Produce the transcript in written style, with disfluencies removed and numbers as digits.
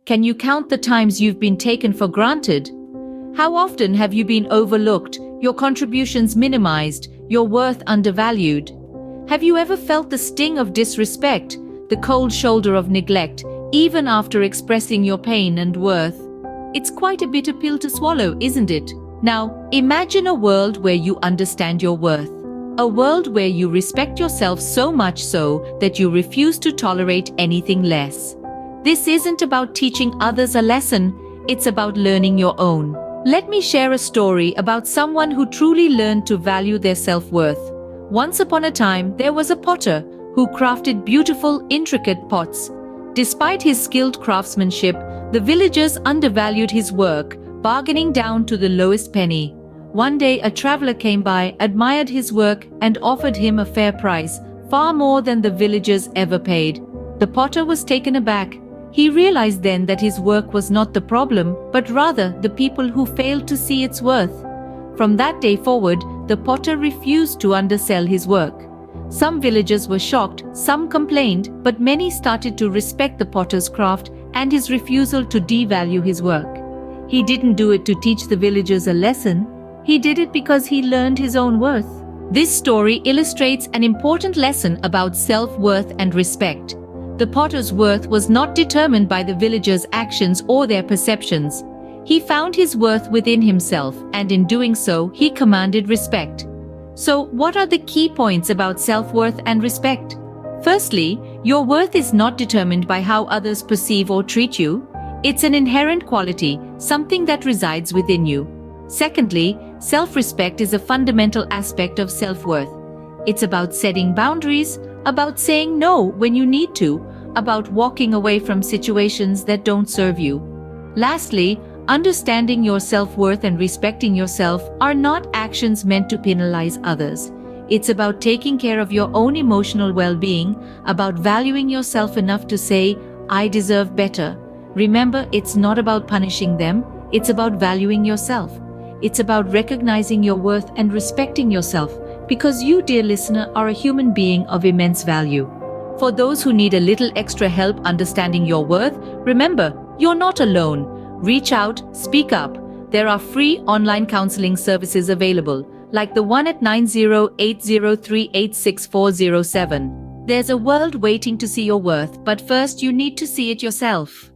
Can you count the times you've been taken for granted? How often have you been overlooked, your contributions minimized, your worth undervalued? Have you ever felt the sting of disrespect, the cold shoulder of neglect, even after expressing your pain and worth? It's quite a bitter pill to swallow, isn't it? Now, imagine a world where you understand your worth. A world where you respect yourself so much so that you refuse to tolerate anything less. This isn't about teaching others a lesson, it's about learning your own. Let me share a story about someone who truly learned to value their self-worth. Once upon a time, there was a potter who crafted beautiful, intricate pots. Despite his skilled craftsmanship, the villagers undervalued his work, bargaining down to the lowest penny. One day, a traveler came by, admired his work, and offered him a fair price, far more than the villagers ever paid. The potter was taken aback. He realized then that his work was not the problem, but rather the people who failed to see its worth. From that day forward, the potter refused to undersell his work. Some villagers were shocked, some complained, but many started to respect the potter's craft and his refusal to devalue his work. He didn't do it to teach the villagers a lesson. He did it because he learned his own worth. This story illustrates an important lesson about self-worth and respect. The potter's worth was not determined by the villagers' actions or their perceptions. He found his worth within himself, and in doing so, he commanded respect. So, what are the key points about self-worth and respect? Firstly, your worth is not determined by how others perceive or treat you. It's an inherent quality, something that resides within you. Secondly, self-respect is a fundamental aspect of self-worth. It's about setting boundaries, about saying no when you need to, about walking away from situations that don't serve you. Lastly, understanding your self-worth and respecting yourself are not actions meant to penalize others. It's about taking care of your own emotional well-being, about valuing yourself enough to say, "I deserve better." Remember, it's not about punishing them, it's about valuing yourself. It's about recognizing your worth and respecting yourself, because you, dear listener, are a human being of immense value. For those who need a little extra help understanding your worth, remember, you're not alone. Reach out, speak up. There are free online counseling services available, like the one at 9080386407. There's a world waiting to see your worth, but first you need to see it yourself.